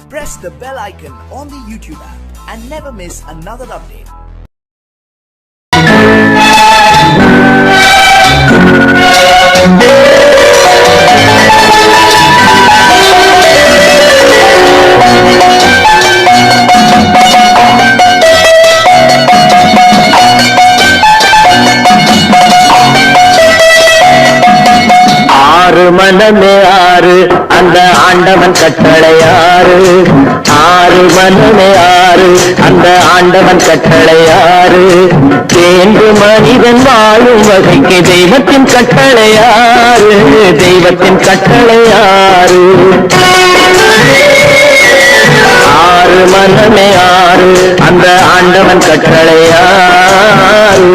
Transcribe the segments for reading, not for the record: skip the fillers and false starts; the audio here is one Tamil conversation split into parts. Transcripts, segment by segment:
Press the bell icon on the YouTube app and never miss another update. மனமே ஆறு அந்த ஆண்டவன் கட்டளையாறு ஆறு மனமே ஆறு அந்த ஆண்டவன் கட்டளையாறு தேர்ந்து மனிதன் வாழும் வகைக்கு தெய்வத்தின் கட்டளையாறு தெய்வத்தின் கட்டளையாறு ஆறு மனமே ஆறு அந்த ஆண்டவன் கட்டளையாறு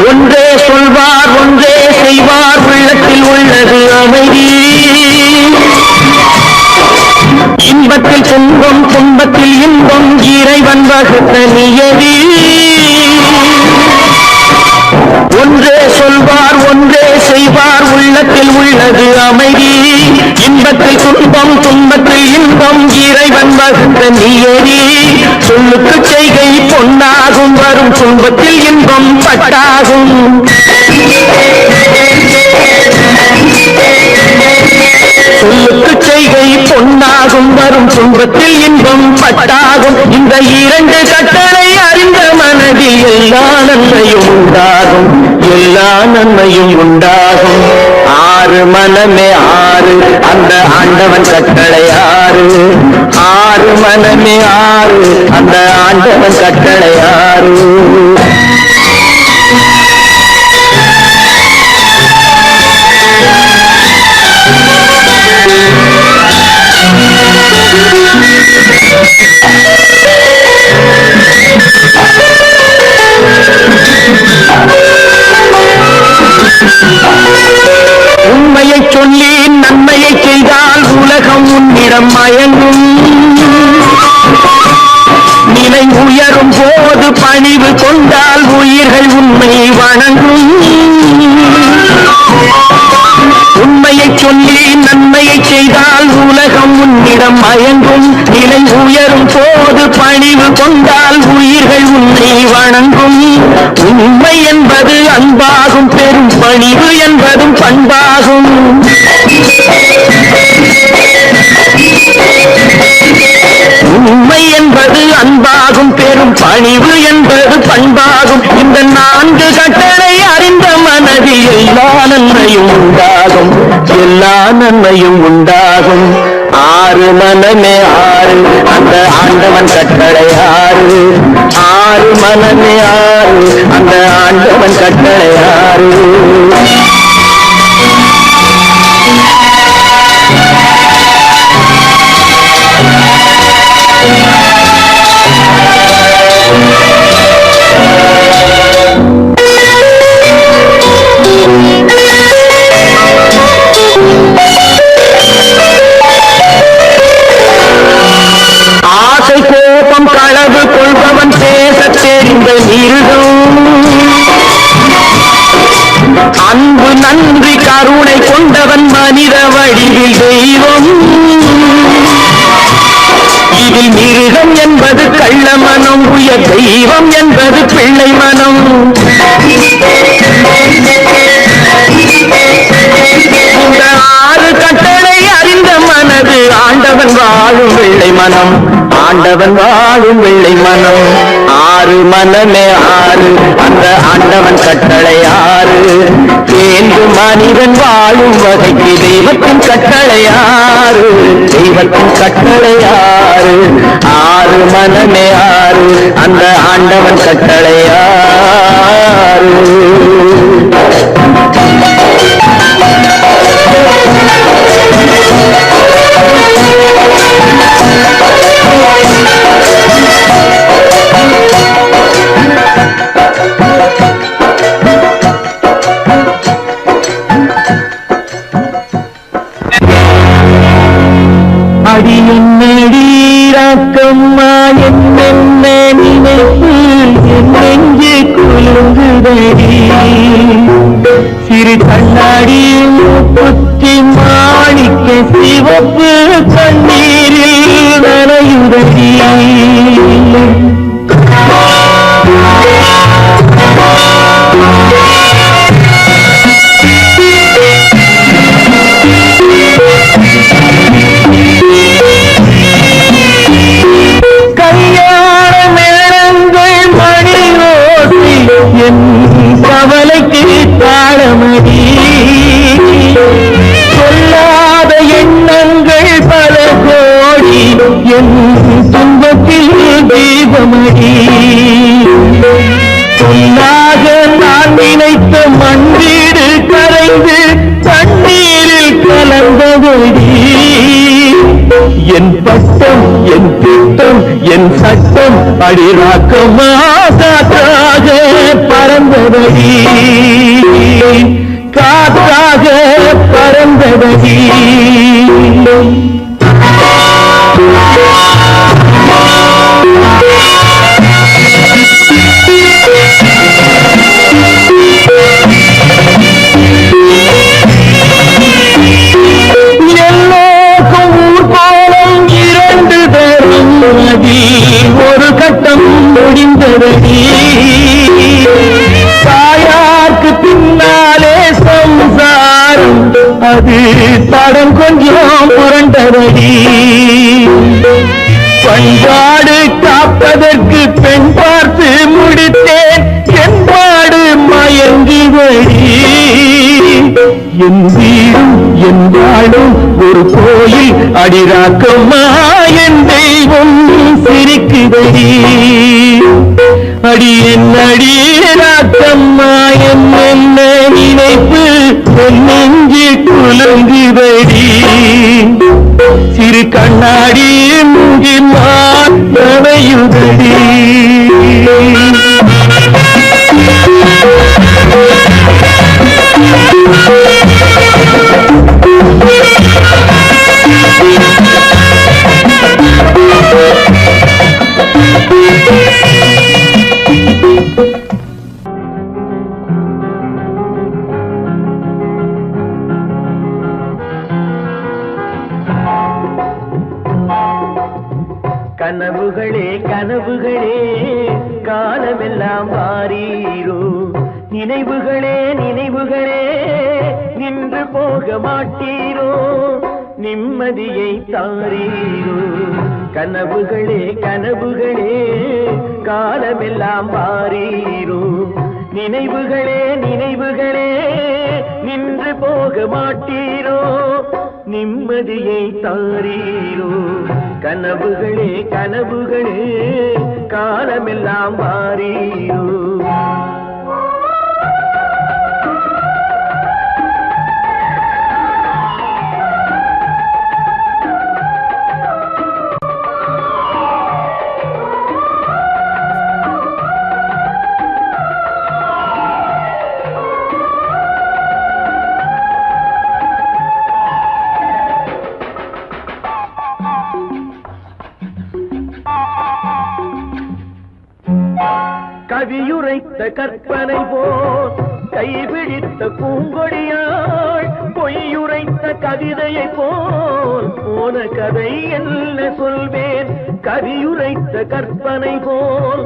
ஒன்றே சொல்வார் ஒன்றே செய்வார் உள்ளத்தில் உள்ளது அமைதி இன்பத்தில் துன்பம் துன்பத்தில் இன்பம் இறைவன் வகுத்த நியதி ஒன்றே சொல்வார் ஒன்றே செய்வார் உள்ளத்தில் உள்ளது அமைதி இன்பத்தில் துன்பம் துன்பத்தில் இன்பம் இறைவன் வகுத்த நியதி சொல்லுக்கு செய்கை பொன்னாகும் வரும் துன்பத்தில் இன்பம் பட்டாகும் சொல்லுக்கு செய்கை பொன்னாகும் வரும் துன்பத்தில் இன்பம் பட்டாகும் இந்த இரண்டு கட்டளை அறிந்த மனதில் எல்லா நன்மையும் உண்டாகும் எல்லா நன்மையும் உண்டாகும் ஆறு மனமே ஆறு அந்த ஆண்டவன் கட்டளை ஆறு ஆறு மனமே ஆறு அந்த ஆண்டவன் கட்டளை ஆறு உண்மையை சொல்லி நன்மையை செய்தால் உலகம் உன்னிடம் மயங்கும் நிலை உயரும் போது பணிவு கொண்டால் உயிர்கள் உண்மை வணங்கும் உண்மையை சொல்லி நன்மையை செய்தால் உலகம் உன்னிடம் மயங்கும் நிலை உயரும் போது பணிவு கொண்டால் உயிர்கள் உன்னை வணங்கும் உண்மை என்பது அன்பாகும் பெரும் பணிவு என்பதும் பண்பாகும் உண்மை என்பது அன்பாகும் பெரும் பணிவு என்பது பண்பாகும் இந்த நான்கு கட்டளை அறிந்த மனதில் எல்லா நன்மையும் உண்டாகும் எல்லா நன்மையும் உண்டாகும் ஆறு மனமே ஆறு அந்த ஆண்டவன் கட்டளை ஆறு ஆறு மனமே ஆறு அந்த ஆண்டவன் கட்டளை ஆறு ஆசை கோபம் களவு கொள்பவன் பேச தெரிந்த மிருகம் அன்பு நன்றி கருணை கொண்டவன் மனித வடிவில் தெய்வம் இதில் மிருகம் என்பது கள்ள மனம் உயர் தெய்வம் என்பது பிள்ளை மனம் இந்த ஆறு கட்டளை அறிந்த மனது ஆண்டவன் வாழும் வெள்ளை மனம் ஆண்டவன் வாழும் வெள்ளை மனம் ஆறு மனமே ஆறு அந்த ஆண்டவன் கட்டளை ஆறு தேர்ந்து மனிதன் வாழும் வகைக்கு தெய்வத்தின் கட்டளை ஆறு தெய்வத்தின் கட்டளை ஆறு ஆறு மனமே ஆறு அந்த ஆண்டவன் கட்டளை ஆறு கண்ணாடி மூக்குத்தி மாணிக்க சிவப்பு கண்ணீரில் நனையுதடி கவலைக்கு தாளமடி சொல்லாத எண்ணங்கள் பல கோடி என் துன்பத்தில் தீபமடி சொல்லாக நான் நினைத்த மண்ணீடு கரைந்து தண்ணீரில் கலந்தபடி என் பட்டம் என் திட்டம் என் சட்டம் அடிராக்கமா காற்றாக பறந்தபடி காற்றாக பறந்தபடி ஒரு கட்டம் முடிந்ததடி தாயார்க்கு பின்னாலே சம்சாரம் அது தடம் கொஞ்சம் புரண்டதடி பண்பாடு காப்பதற்கு பெண் பார்த்து முடித்தேன் என்பாடு மயங்குவடி என் வீடும் என் வாழும் ஒரு கோயில் அடிராக்கம்மா என் தெய்வம் சிரிக்குதடி அடி என் அடிராக்கம்மா என் என்ன நினைப்பு என் நெஞ்சு குலுங்குதடி சிறு கண்ணாடி மூங்கி நனையுதடி கனவுகளே கனவுகளே காலமெல்லாம் வாரீரோ நினைவுகளே நினைவுகளே நின்று போக மாட்டீரோ நிம்மதியை தாரீரோ கனவுகளே கனவுகளே காலமெல்லாம் வாரீரோ நினைவுகளே நினைவுகளே நின்று போக மாட்டீரோ நிம்மதியை தாரீரோ கனவுகளே கனவுகளே காலமெல்லாம் வாரீரோ கவியுரைத்த கற்பனை போல் கைபிடித்த பூங்கொடியாள் பொய்யுரைத்த கவிதையை போல் போன கதை என்ன சொல்வேன் கவியுரைத்த கற்பனை போல்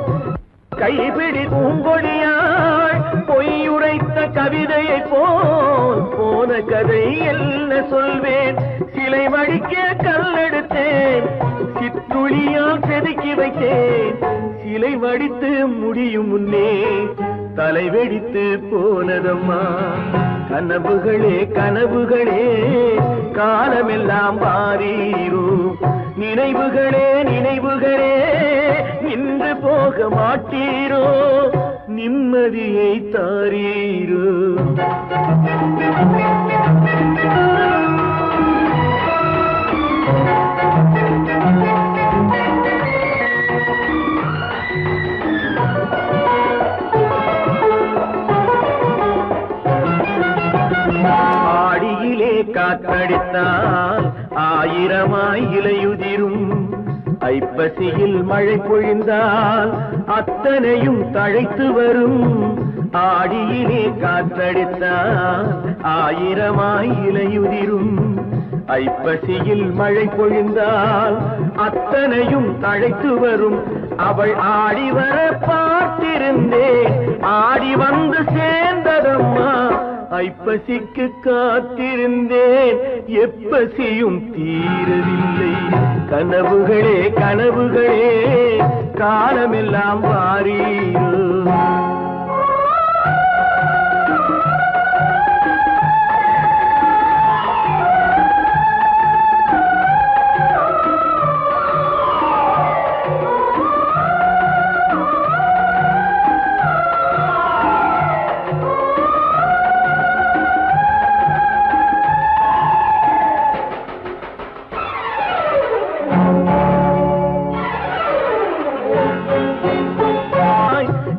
கைபிடி பூங்கொடியாள் பொய்யுரைத்த கவிதையை போல் போன கதை என்ன சொல்வேன் சிலை வடிக்க கல்லெடுத்தேன் சிற்றுளியால் செதுக்கி வைத்தேன் சிலை வடித்து முடியும் முன்னே தலை வெடித்து போனதம்மா கனவுகளே கனவுகளே காலமெல்லாம் வாரீரோ நினைவுகளே நினைவுகளே நின்று போக மாட்டீரோ நிம்மதியை தாரீரோ காற்றடித்தால் ஆயிரமாய் இலையுதிரும் ஐப்பசியில் மழை பொழிந்தால் அத்தனையும் தழைத்து வரும். ஆடியிலே காற்றடித்தால் ஆயிரமாய் இலையுதிரும். ஐப்பசியில் மழை பொழிந்தால் அத்தனையும் தழைத்து வரும். அவள் ஆடி வர பார்த்திருந்தேன், ஆடி வந்து சேர்ந்ததம்மா. ஐப்பசிக்கு காத்திருந்தேன், எப்பசியும் தீரவில்லை. கனவுகளே கனவுகளே காலமெல்லாம் வாரீரோ.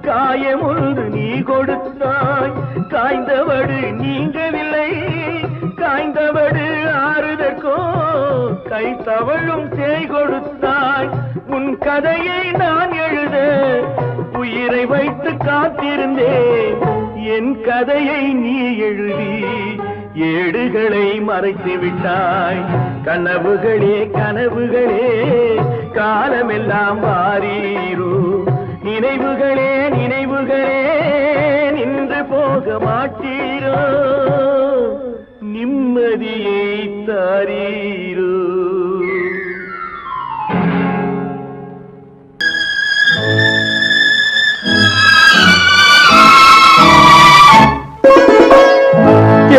காயமொன்று நீ கொடுத்தாய், காய்ந்தவடு நீங்கவில்லை. காய்ந்தவடு ஆறுதற்கோ கை தவழும் தேய் கொடுத்தாய். உன் கதையை நான் எழுத உயிரை வைத்து காத்திருந்தேன். என் கதையை நீ எழுதி ஏடுகளை மறைத்து விட்டாய். கனவுகளே கனவுகளே காலமெல்லாம் வாரீரோ. நினைவுகளே நினைவுகளே நின்று போக மாட்டீரோ. நிம்மதியை தாரீரோ.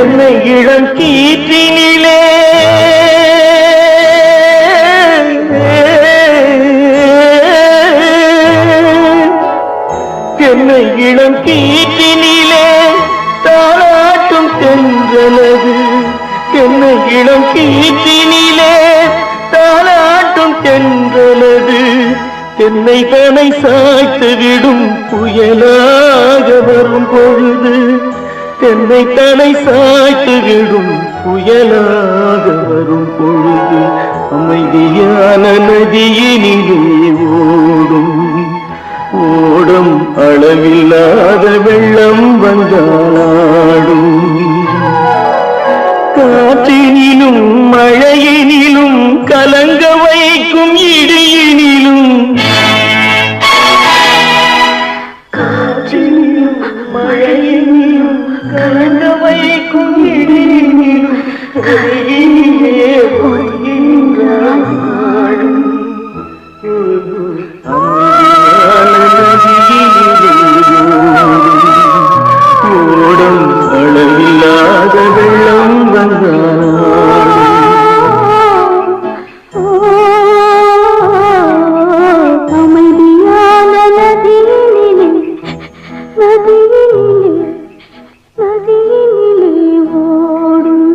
என்னை இளம் கீற்றினிலே என்னை இளம் கீற்றினிலே தாளாட்டும் தென்றலது. என்னை இளம் கீற்றினிலே தாளாட்டும் தென்றலது. என்னை தனை சாய்த்து விடும் புயலாக வரும் பொழுது. என்னை தனை சாய்த்து விடும் புயலாக வரும் பொழுது. அமைதியான நதியினிலே ஓடும் ஓடும் அளவில்லாத வெள்ளம் வந்தாடும். காற்றினிலும் மழையினிலும் கலங்க வைக்கும் இடியினிலும். காற்றினிலும் மழையினிலும் கலங்க வைக்கும் இடியினிலும் கையினிலே பொய்கின்றான் நாடும். ஓடும் அளவில்லாத வெள்ளம் வந்தாடும். அமைதியான நதியினிலே நதியினிலே நதியினிலே ஓடும்.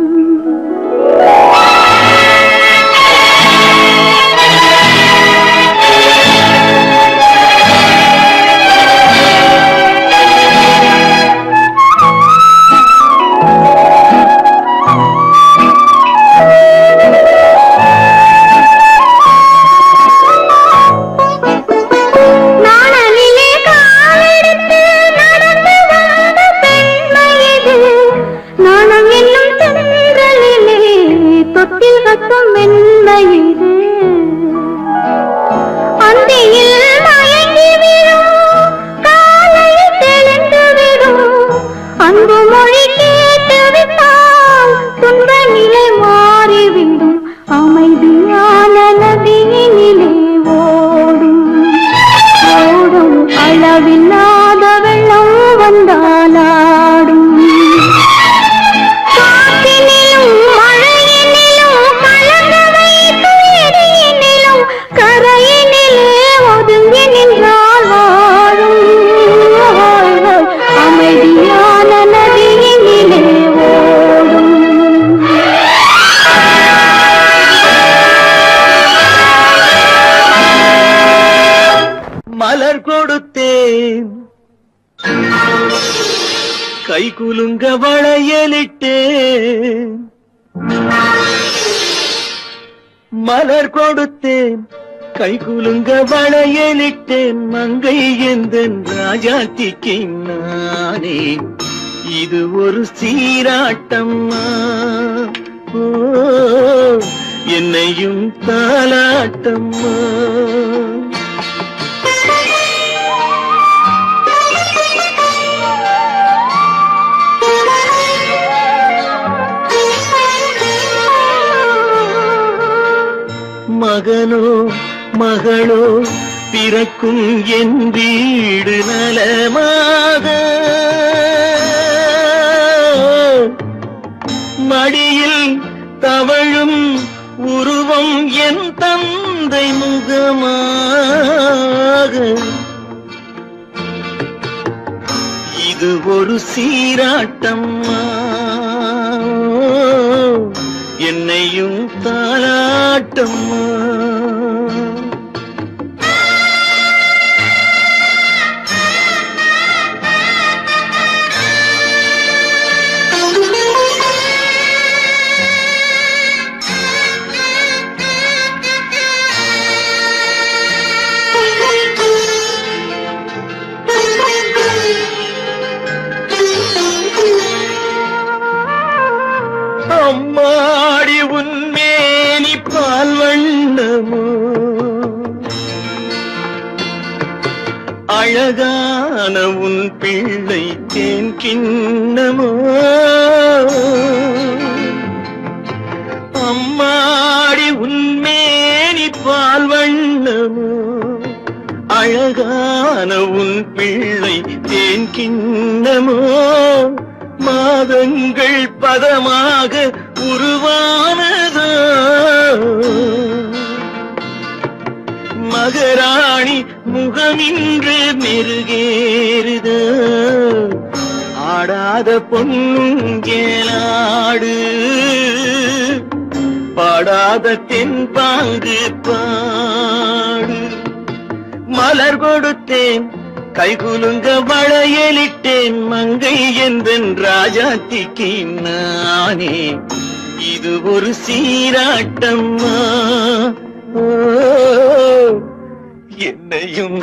அளவில்லாத வெள்ளம் வந்தாலாடும். காற்றினிலும் மழையினிலும் கலங்க வைக்கும் இடியினிலும் கரையினிலே ஒதுங்கி நின்றால் வாழும். அமைதியான நதியினிலே ஓடும். மலர் கொடுத்தேன், கை குலுங்க வளையலிட்டேன். மலர் கொடுத்தேன், கைகுலுங்க வளையலிட்டேன் மங்கை எந்தன் ராஜாத்திக்கு நானே. இது ஒரு சீராட்டம்மா, ஓ என்னையும் தாலாட்டம்மா. மகனோ மகளோ பிறக்கும் என் வீடு நலமாக, மடியில் தவழும் உருவம் என் தந்தை முகமாக. இது ஒரு சீராட்டம்மா, என்னையும் தாலாட்டம்மா. அம்மாடி உன்மேனி பால் வண்ணமோ, அழகான உன் பிள்ளை தேன் கிண்ணமோ. அம்மாடி உன்மேனி பால் வண்ணமோ, அழகான உன் பிள்ளை தேன் கிண்ணமோ. மாதங்கள் பதமாக உருவானதோ, மகராணி முகமின்று மெருகேறுதோ. ஆடாத பொன்னுங்கேலாடு, பாடாத தென்பாங்கு பாடு. மலர் கொடுத்தேன் கைகுலுங்க வளையலிட்டேன் மங்கை எந்தன் ராஜாத்திக்கு நானே. இது ஒரு சீராட்டம்மா, ஓ என்னையும்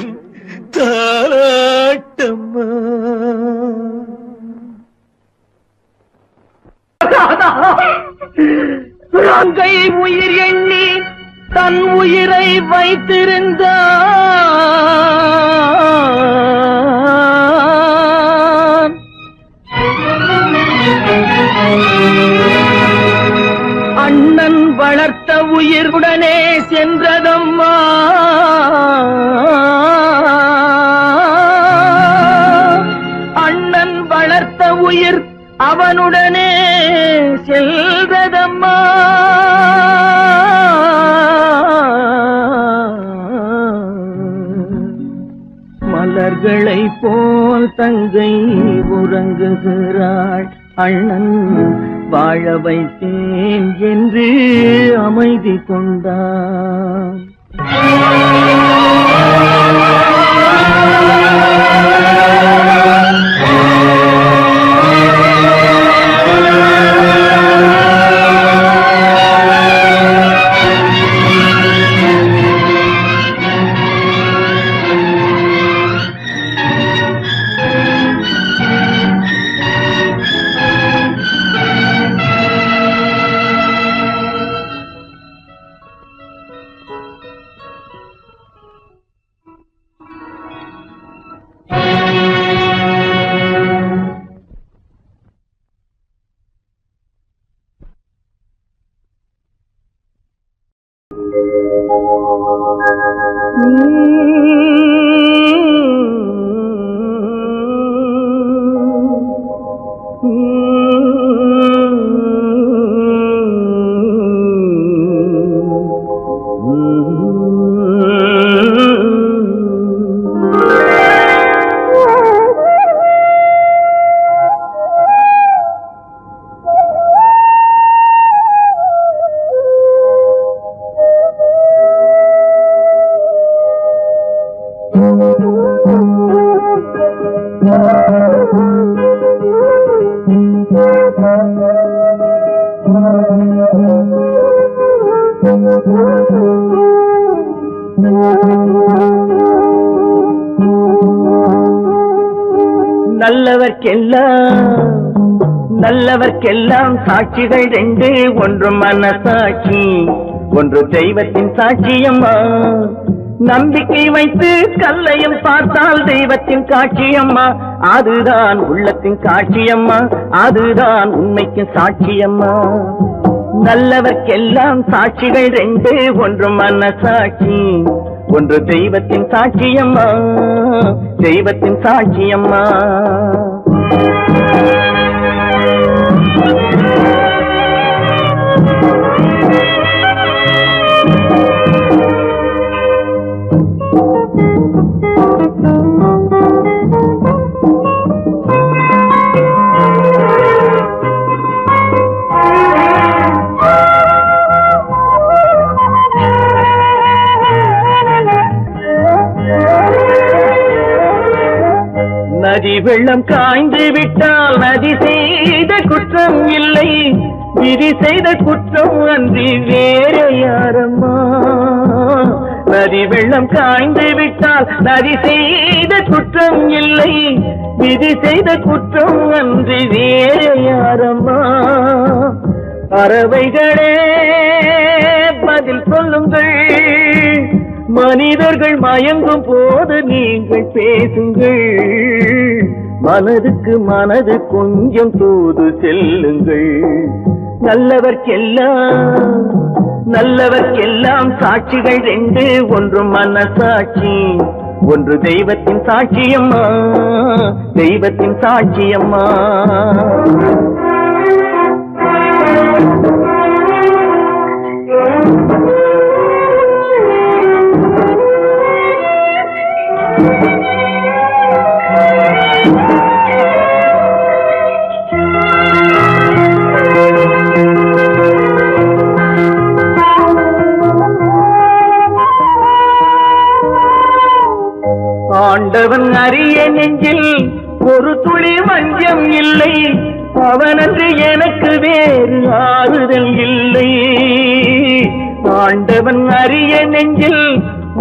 தாலாட்டம்மா. மங்கை உயிர் எண்ணி தன் உயிரை வைத்திருந்தான். அண்ணன் வளர்த்த உயிருடனே சென்றதம்மா. அண்ணன் வளர்த்த உயிர் அவனுடனே செல்வதம்மா. மலர்களை போல் தங்கை உறங்குகிறாள், அண்ணன் வாழ வைத்தேன் என்று அமைதி கொண்டான். நல்லவர்க்கெல்லாம் சாட்சிகள் ரெண்டு, ஒன்று மனசாட்சி, ஒன்று தெய்வத்தின் சாட்சியம்மா. நம்பிக்கை வைத்து கல்லையும் பார்த்தால் தெய்வத்தின் காட்சியம்மா. அதுதான் உள்ளத்தின் காட்சியம்மா, அதுதான் உண்மைக்கு சாட்சியம்மா. நல்லவர்க்கெல்லாம் சாட்சிகள் ரெண்டு, ஒன்று மனசாட்சி, ஒன்று தெய்வத்தின் சாட்சியம்மா, தெய்வத்தின் சாட்சியம்மா. நதி வெள்ளம் காய்ந்து விட்டால் நதி செய்த குற்றம் இல்லை, விதி செய்த குற்றம் அன்றி வேறு யாரம்மா. நதி வெள்ளம் காய்ந்து விட்டால் நதி செய்த குற்றம் இல்லை, விதி செய்த குற்றம் அன்றி வேறு யாரம்மா. பறவைகளே பதில் சொல்லுங்கள், மனிதர்கள் மயங்கும் போது நீங்கள் பேசுங்கள், மனதுக்கு மனது கொஞ்சம் தூது செல்லுங்கள். நல்லவர்க்கெல்லாம் சாட்சிகள் ரெண்டு, ஒன்று மனசாட்சி, ஒன்று தெய்வத்தின் சாட்சியம்மா, தெய்வத்தின் சாட்சியம்மா. ஆண்டவன் அறிய நெஞ்சில் ஒரு துளி வஞ்சம் இல்லை, அவனன்று எனக்கு வேறு ஆறுதல் இல்லை. ஆண்டவன் அறிய நெஞ்சில்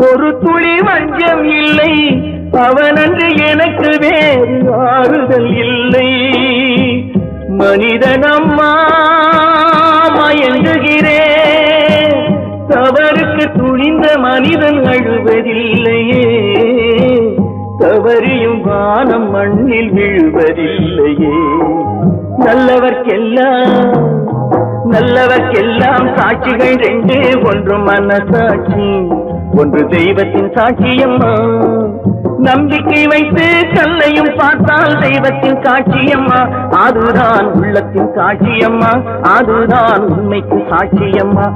ஒரு துளி வஞ்சம் இல்லை, அவனன்று எனக்கு வேறு ஆறுதல் இல்லை. மனிதனம்மா மயங்குகிறேன், தவறுக்கு துணிந்த மனிதன் அழுவதில்லையே, தவறியும் வானம் மண்ணில் விழுவதில்லையே. நல்லவர்க்கெல்லாம் சாட்சிகள் ரெண்டு, ஒன்று மனசாட்சி, ஒன்று தெய்வத்தின் சாட்சியம்மா. நம்பிக்கை வைத்து கல்லையும் பார்த்தால் தெய்வத்தின் காட்சியம்மா, அதுதான் உள்ளத்தின் காட்சியம்மா, அதுதான் உண்மைக்கு சாட்சியம்மா.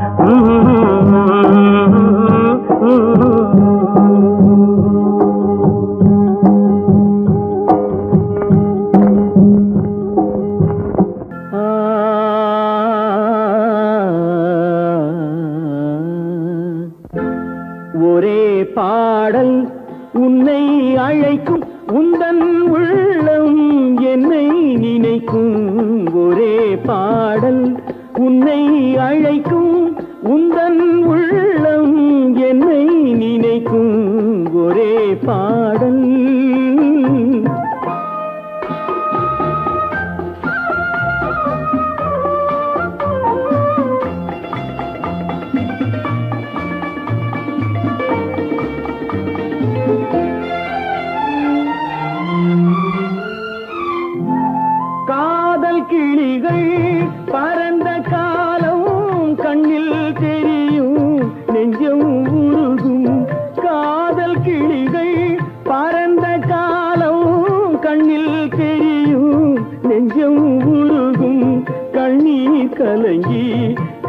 ஒரே பாடல் உன்னை அழைக்கும், உந்தன் உள்ளம் என்னை நினைக்கும். ஒரே பாடல் உன்னை அழைக்கும், உந்தன் உள்ளம் என்னை நினைக்கும். ஒரே பாடல் கிளிகள் பறந்த காலம் கண்ணில் தெரியும், நெஞ்சம் உருகும். காதல் கிளிகள் பறந்த காலம் கண்ணில் தெரியும், நெஞ்சம் உருகும். கண்ணீர் கலங்கி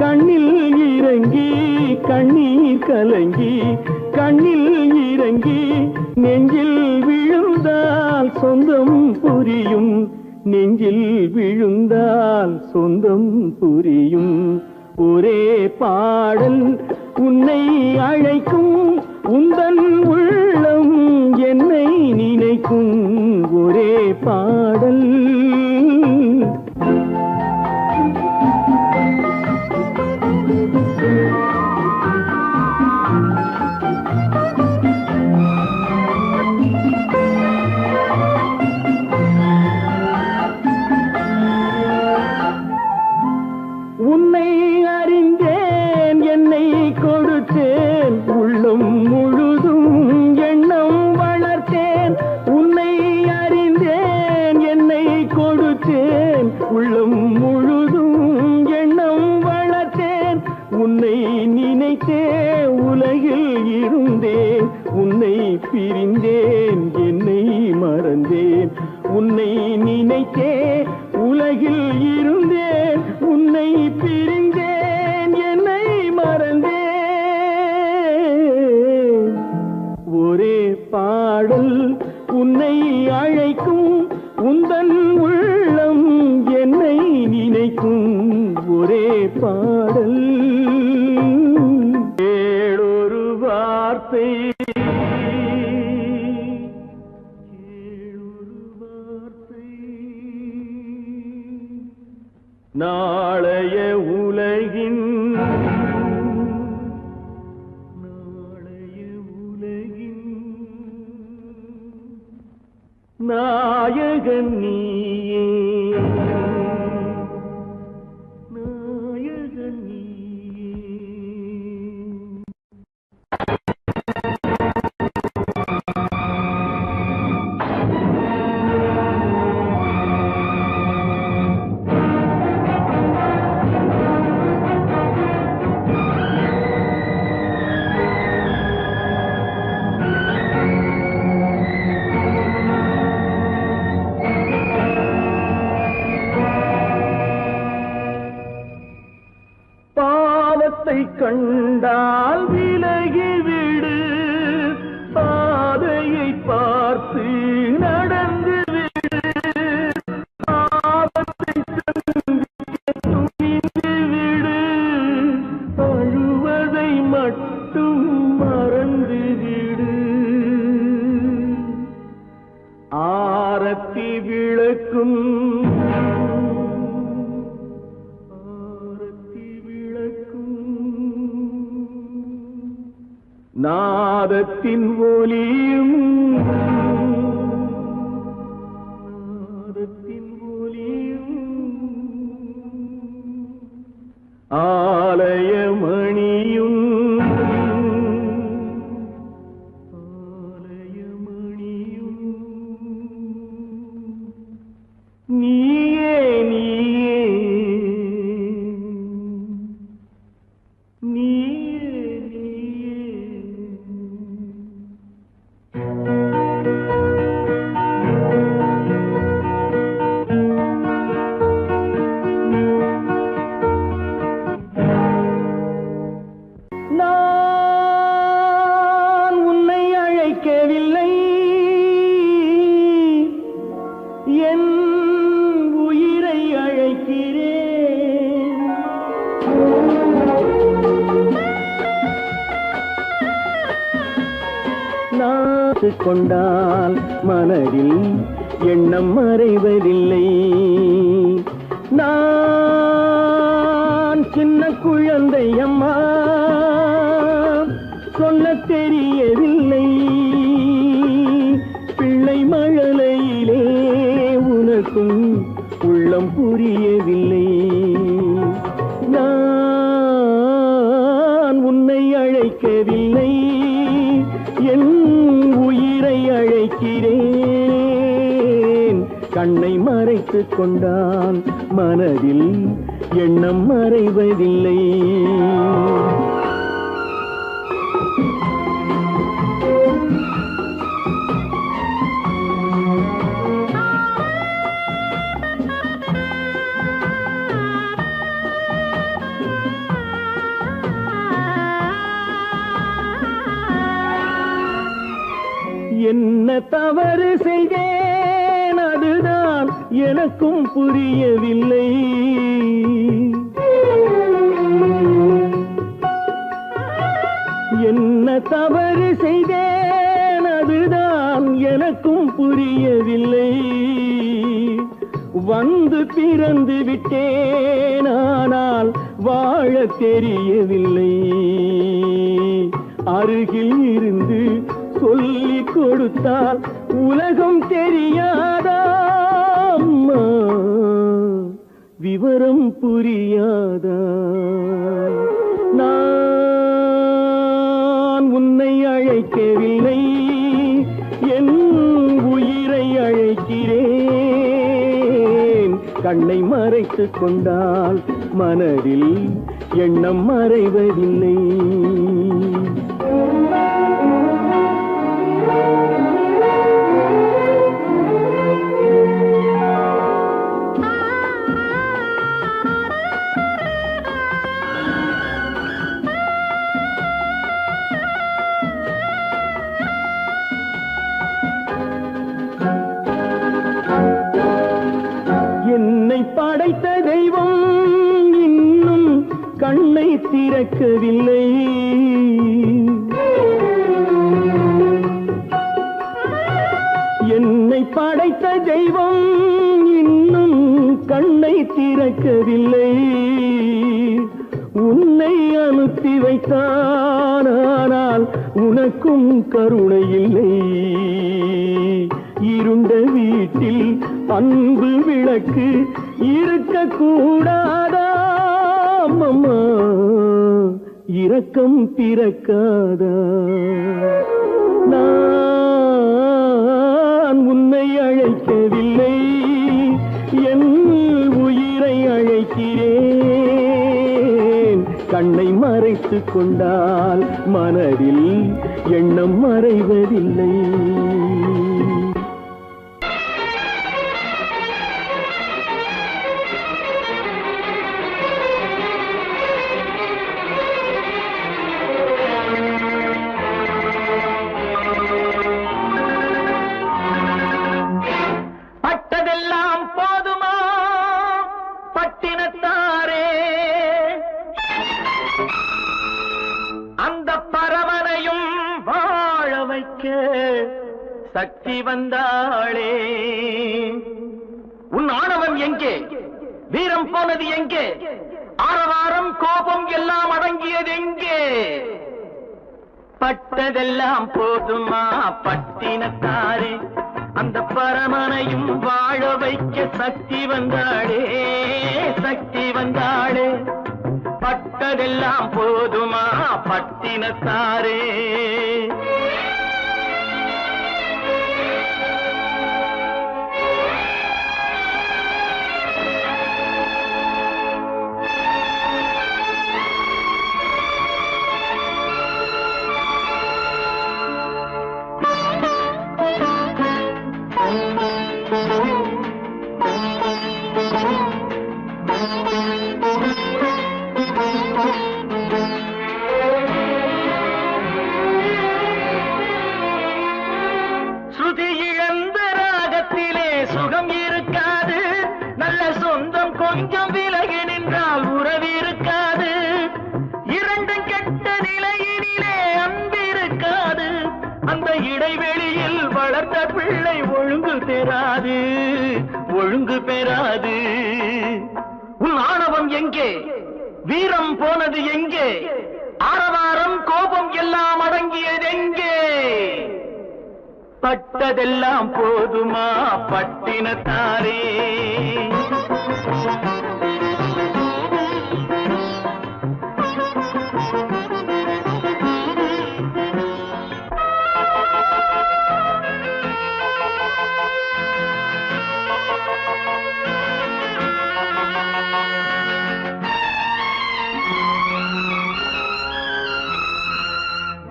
கண்ணில் இறங்கி, கண்ணீர் கலங்கி கண்ணில் இறங்கி, நெஞ்சில் விழுந்தால் சொந்தம் புரியும், நெஞ்சில் விழுந்தால் சொந்தம் புரியும். ஒரே பாடல் உன்னை அழைக்கும், உந்தன் உள்ளம் என்னை நினைக்கும். ஒரே பாடல் உள்ளம் முழுதும் எண்ணம் வளர்த்தேன் உன்னை நினைத்தே உலகில் இருந்தேன் உன்னை பிரிந்தேன் என்னை மறந்தேன் உன்னை நினைத்தே உலகில் இருந்தேன் உன்னை பிரிந்தேன் என்னை மறந்தேன் ஒரே பாடல் உன்னை அழைக்கும் உந்தன் உள்ளம் என்னை நினைக்கும் ஒரே பாடல் ஏழொரு வார்த்தை நாளைய உலகின் நாயகன் நீயே நாயகன் நீயே கண்டால் விலகிவிடு பாதையை பார்த்து நடந்து விடு ஆபத்தை துணிந்து விடு அழுவதை மட்டும் மறந்து விடு ஆரத்தி விளக்கும் நாதத்தின் ஒலியும் ஆலயமணியும் நீயே நீயே கொண்டால் மனதில் எண்ணம் மறைவதில்லை நான் சின்ன குழந்தை அம்மா சொல்ல தெரியவில்லை பிள்ளை மழலையிலே உனக்கும் உள்ளம் புரியவில்லை நான் உன்னை அழைக்கவில்லை என் உயிரை அழைக்கிறேன் கண்ணை மறைத்துக் கொண்டால் மனதில் எண்ணம் மறைவதில்லை என்ன தவறு செய்தேன் அதுதான் எனக்கும் புரியவில்லை என்ன தவறு செய்தேன் அதுதான் எனக்கும் புரியவில்லை வந்து பிறந்து விட்டேன் ஆனால் வாழ தெரியவில்லை அருகில் இருந்து சொல்லிக் கொடுத்தால் உலகம் தெரியாதா அம்மா விவரம் புரியாதா நான் உன்னை அழைக்கவில்லை என் உயிரை அழைக்கிறேன் கண்ணை மறைத்துக் கொண்டால் மனதில் எண்ணம் மறைவதில்லை. என்னை படைத்த தெய்வம் இன்னும் கண்ணை திறக்கவில்லை. என்னை படைத்த தெய்வம் இன்னும் கண்ணை திறக்கவில்லை. உன்னை அனுப்பி வைத்தான், ஆனால் உனக்கும் கருணை இல்லை. இருண்ட வீட்டில் அன்பு விளக்கு இருக்க கூடாதா? அம்மா இரக்கம் பிறக்காதா? நான் உன்னை அழைக்கவில்லை, என் உயிரை அழைக்கிறேன். கண்ணை மறைத்துக் கொண்டால் மனதில் எண்ணம் மறைவதில்லை. பட்டதெல்லாம் போதுமா பட்டினத்தாரே, அந்த பரமனையும் வாழ வைக்க சக்தி வந்தாளே. உன் ஆணவம் எங்கே? வீரம் போனது எங்கே? ஆரவாரம் கோபம் எல்லாம் அடங்கியது எங்கே? பட்டதெல்லாம் போதுமா பட்டினத்தாரே, அந்த பரமனையும் வாழ வைக்க சக்தி வந்தாளே, சக்தி வந்தாளே. பட்டதெல்லாம் போதுமா பட்டினத்தாரே. ஸ்ருதி இழந்த ராகத்திலே சுகம் இருக்காது, நல்ல சொந்தம் கொஞ்சம் விலகி நின்றால் உறவு இருக்காது. இரண்டும் கெட்ட நிலையினிலே அன்பு இருக்காது, அந்த இடைவெளியில் வளர்த்த பிள்ளை ஒழுங்கு பெறாது, ஒழுங்கு பெறாது. உன் ஆணவம் எங்கே? வீரம் போனது எங்கே? ஆரவாரம் கோபம் எல்லாம் அடங்கியது எங்கே? பட்டதெல்லாம் போதுமா பட்டினத்தாரே.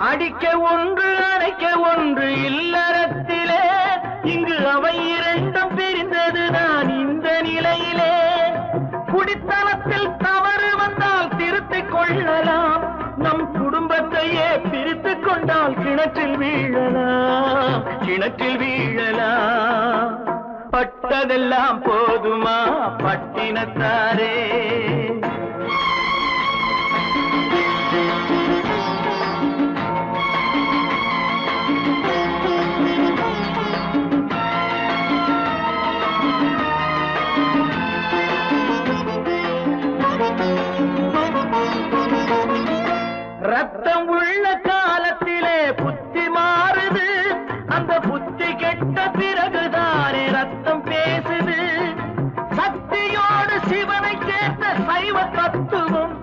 அடிக்க ஒன்று அணைக்க ஒன்று இல்லறத்திலே, இங்கு அவை இரண்டும் பிரிந்தது நான் இந்த நிலையிலே. குடித்தனத்தில் தவறு வந்தால் திருத்திக் கொள்ளலாம், நம் குடும்பத்தையே பிரித்துக் கொண்டால் கிணற்றில் வீழலாம், கிணற்றில் வீழலாம். பட்டதெல்லாம் போதுமா பட்டினத்தாரே. ரத்தம் உள்ள காலத்திலே புத்தி மாறுது, அந்த புத்தி கெட்ட பிறகுதானே ரத்தம் பேசுது. சக்தியோடு சிவனை கேட்ட சைவ தத்துவம்,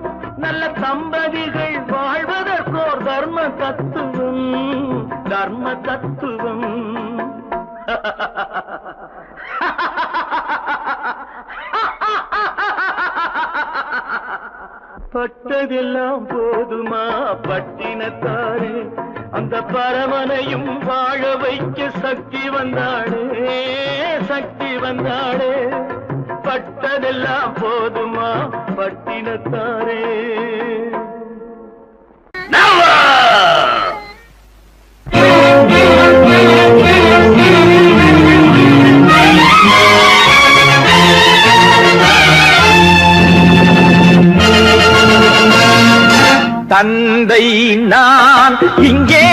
நல்ல தம்பதிகள் வாழ்வதற்கோர் தர்ம தத்துவம், தர்ம தத்துவம். பட்டதெல்லாம் போதுமா பட்டினத்தாரே, அந்த பரமனையும் வாழ வைக்க சக்தி வந்தாளே, சக்தி வந்தாளே. பட்டதெல்லாம் போதுமா பட்டினத்தாரே. தந்தை நான் இங்கே,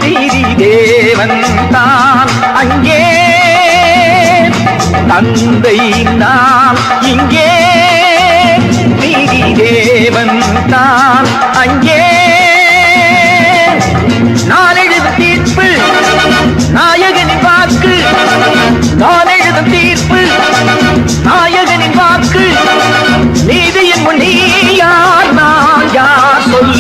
நீதி தேவன் தான் அங்கே. தந்தை நான் இங்கே, நீதி தேவன் தான் அங்கே. நான் எழுதும் தீர்ப்பு நாயகனின் வாக்கு, நான் எழுதும் தீர்ப்பு நாயகனின் வாக்கு. நீதியின் முன் நீ யார், நான் யார் சொல்.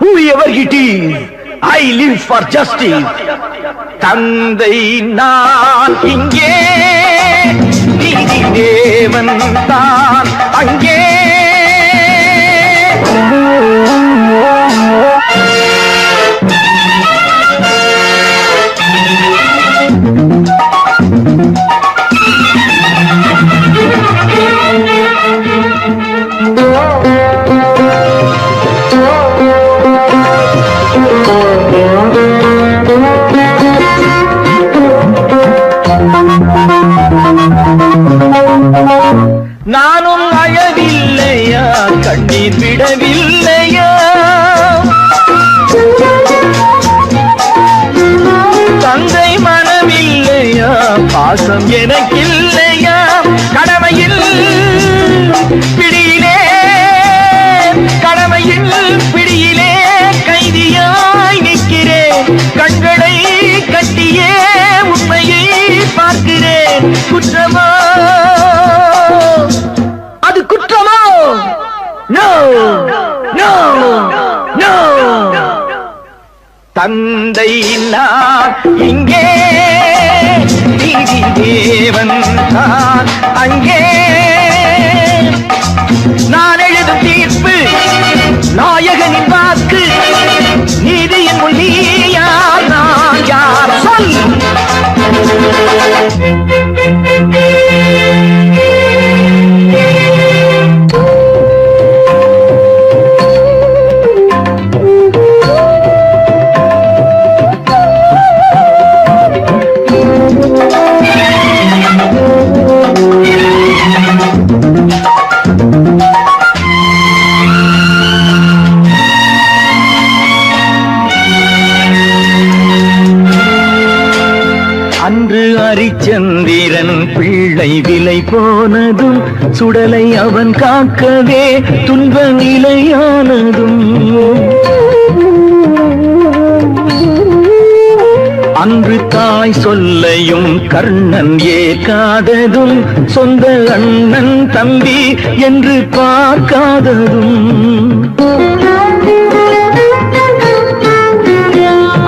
Whoever it is, I live for justice. தந்தை நான் இங்கே, நீதி தேவன் தான் அங்கே. நானும் அழவில்லையா, கண்ணீர் விடவில்லையா, தந்தை மனமில்லையா, பாசம் எனக்கில்லையா. கடமையில் பிடியிலே, கடமையில் பிடியிலே கைதியாய் நிற்கிறேன். கண்களை கட்டியே உண்மையை பார்க்கிறேன். குற்றமா அது குற்றமா? No no no. தந்தை நான் இங்கே, நீதி தேவன் தான் அங்கே. நான் எழுதும் தீர்ப்பு நாயகனின் வாக்கு. நீதியின் முன் நீ யார், நான் யார் சொல். அன்று அரிச்சந்திரன் பிள்ளை விலை போனதும், சுடலை அவன் காக்கவே துன்ப நிலையானதும். அன்று தாய் சொல்லையும் கர்ணன் ஏற்காததும், சொந்த அண்ணன் தம்பி என்று பார்க்காததும்.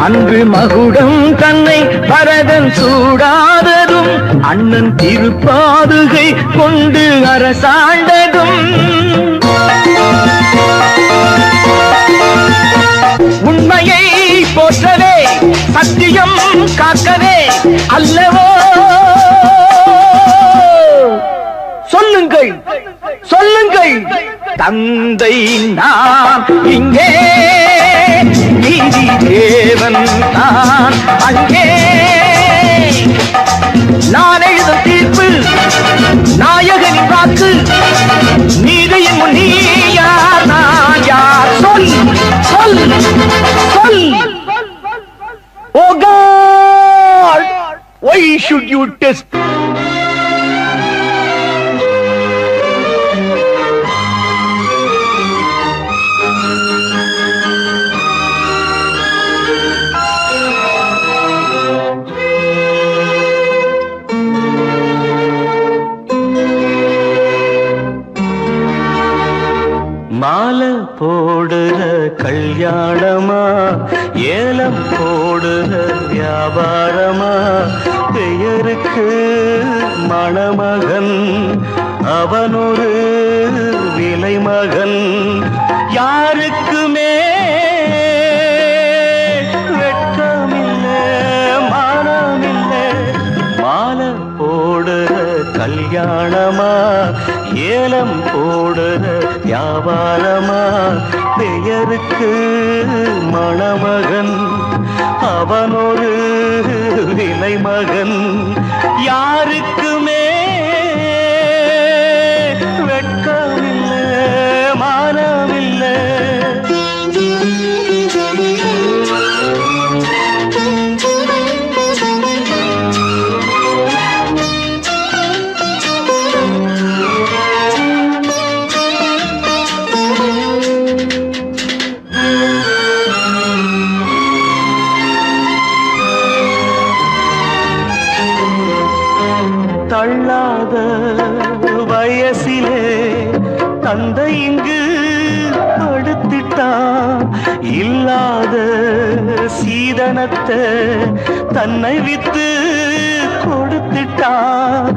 அன்று மகுடம் தன்னை பரதன் சூடாததும், அண்ணன் திருப்பாதுகை கொண்டு அரசாண்டதும். உண்மையை போற்றவே, சத்தியம் காக்கவே அல்லவோ. சொல்லுங்கள் சொல்லுங்கள். தந்தை நான் இங்கே, நீதி தேவன் நான் அங்கே. நான் எழுதும் தீர்ப்பு நாயகனின் வாக்கு. நீதியின் முன் நீ யார், நான் யார் சொல் சொல் சொல். Oh God, why should you test? மாலை போடுற கல்யாணமா, ஏலம் போடுற வியாபாரமா, பெயருக்கு மணமகன் அவனொரு மணமகன் யாருக்குமே வெட்கமில்ல மானமில்ல மாலை போடுற கல்யாணமா ஏலம் போடுற வியாபாரமா பெயருக்கு மணமகன் அவனொரு விலை மகன் யாருக்குமே வெட்கமில்ல மானமில்ல தள்ளாத வயசிலே தந்தை இங்கு படுத்திட்டான் இல்லாத சீதனத்தை தன்னை வித்து கொடுத்துட்டான்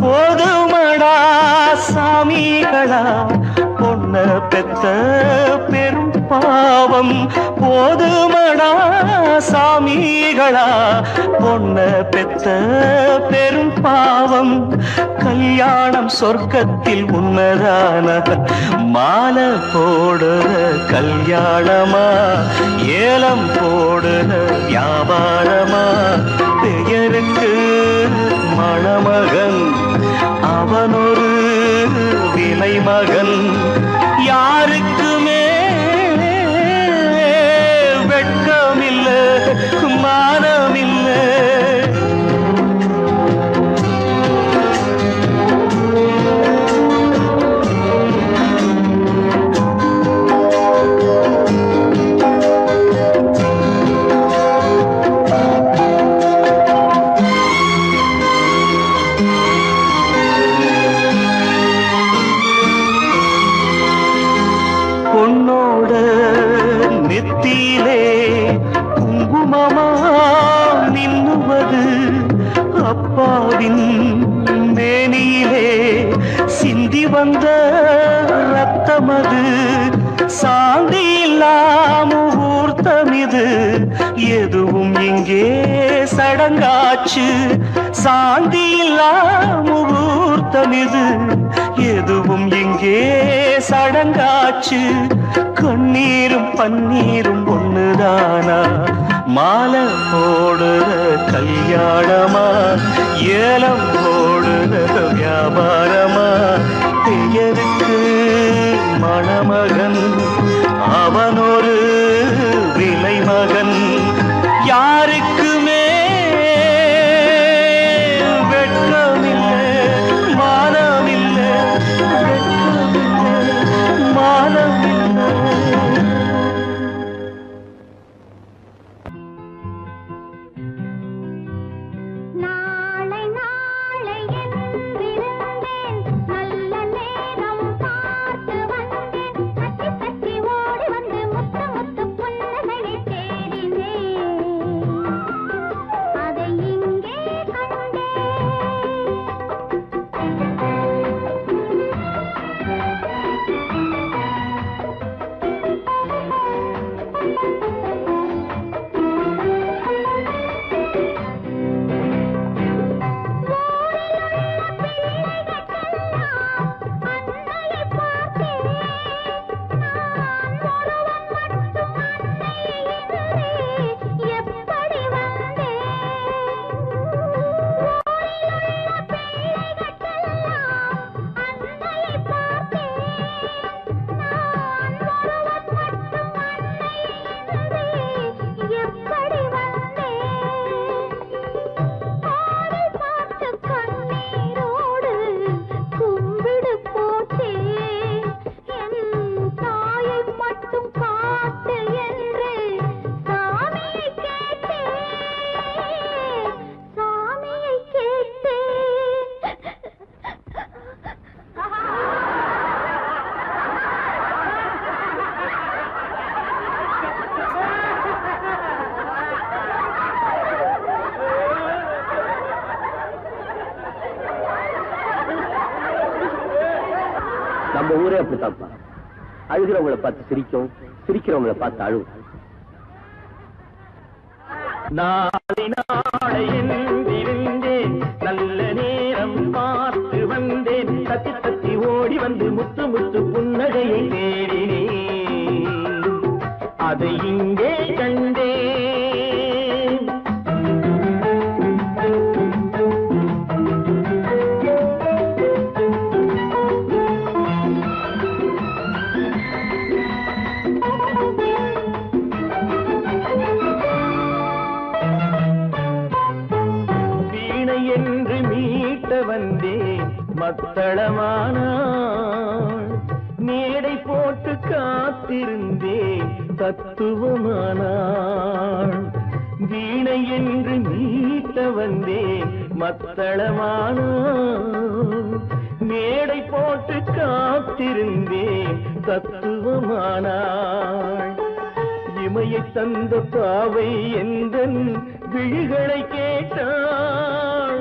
போதுமடா சாமிகளா பொண்ண பெத்த பெரும் பாவம் போதுமடா சாமிகளா பொண்ண பெத்த பெரும் பாவம் கல்யாணம் சொர்க்கத்தில் உன்னதான மாலை போடுற கல்யாணமா ஏலம் போடுற வியாபாரமா பெயருக்கு மணமகன் அவனொரு விலை மகன் யாருக்குமே வெட்கமில்ல மானமில்ல பொன்னோட நெத்தியிலே குங்குமமா நின்னுவது அப்பாவின் மேனியிலே சிந்தி வந்த ரத்தமது சாந்தி இல்லாம முகூர்த்தமிது எதுவும் இங்கே சடங்காச்சு சாந்தி இல்லாம முகூர்த்தமிது எதுவும் இங்கே சடங்காச்சு கண்ணீரும் பன்னீரும் ஒண்ணுதானா மாலை போடுற கல்யாணமா ஏலம் போடுற வியாபாரமா பெயருக்கு மணமகன் அவனொரு விலை மகன் யாருக்குமே வெட்கமில்ல மானமில்ல வெட்கமில்ல மானமில்ல நாளை நாளை என்றிருந்தேன் நல்ல நேரம் பார்த்து வந்தேன் தட்டி தட்டி ஓடி வந்து முத்து முத்து புன்னகையை தேடினேன் அதை இங்கே கண்டேன் அன்னையை பார்த்தேன் நான் ஒருவன் மட்டும் அன்னை இன்றி எப்படி வந்தேன் ஊரிலுள்ள பிள்ளைகளுக்கெல்லாம் அன்னையை பார்த்தேன் நான் ஒருவன் மட்டும் அன்னை இன்றி எப்படி வந்தேன் ஆளை பார்த்து கண்ணீரோடு கும்பிடு போட்டே என் தாயை மட்டும் காட்டு என்று சாமியை கேட்டேன் சாமியை கேட்டேன் நம்ம ஊரே அப்படித்தாப்பா அழுகிறவங்களை பார்த்து சிரிக்கும், சிரிக்கிறவங்களை பார்த்து அழுவும். நாளை நாளை என்றிருந்தேன், நல்ல நேரம் பார்த்து வந்தேன், தத்தி தத்தி ஓடி வந்து முத்து முத்து புன்னகையை தேடினேன், அதை இங்கே கண்டேன். என்று மீட்ட வந்தேன் மத்தளமானாள், மேடை போட்டு காத்திருந்தேன் தத்துவமானாள். வீணை என்று மீட்ட வந்தேன் மத்தளமானாள், மேடை போட்டு காத்திருந்தேன் தத்துவமானாள். இமையை தந்த பாவை எந்தன் விழிகளை கேட்டாள்,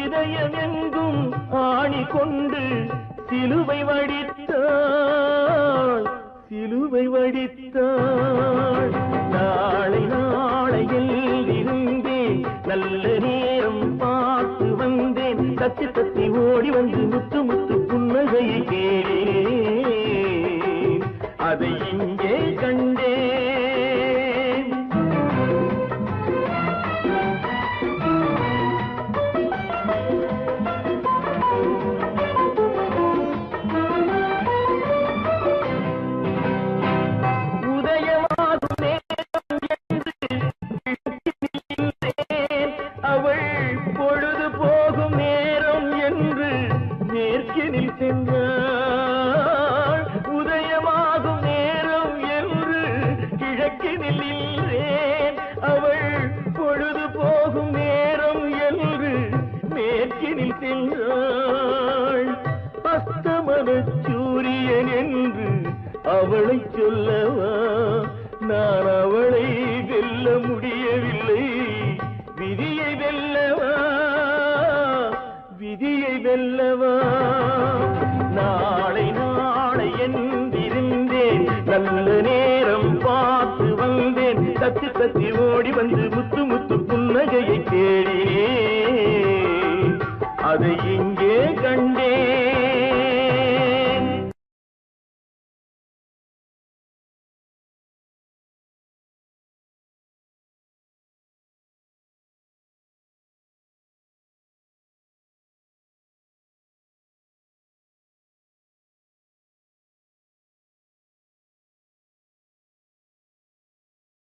இதயம் எங்கும் ஆணி கொண்டு சிலுவை வடித்தாள், சிலுவை வடித்தாள். நாளை நாளையில் இருந்தேன், நல்ல நேரம் பார்த்து வந்தேன், தத்தி தத்தி ஓடி வந்து முத்து முத்து புன்னகையை கேட்டேன், அதை இங்கே கண்டேன். உதயமாகும் நேரம் என்று கிழக்கினில் இல்லேன், அவள் பொழுது போகும் நேரம் என்று மேற்கினில் சென்றாள். அஸ்தமன சூரியன் என்று அவளை சொல்லவா, நான் அவளை வெல்ல முடியவில்லை, விதியை வெல்லவா, விதியை வெல்லவா. நாளை நாளை என்றிருந்தேன், நல்ல நேரம் பார்த்து வந்தேன், தத்தி தத்தி ஓடி வந்து முத்து முத்து புன்னகையை தேடி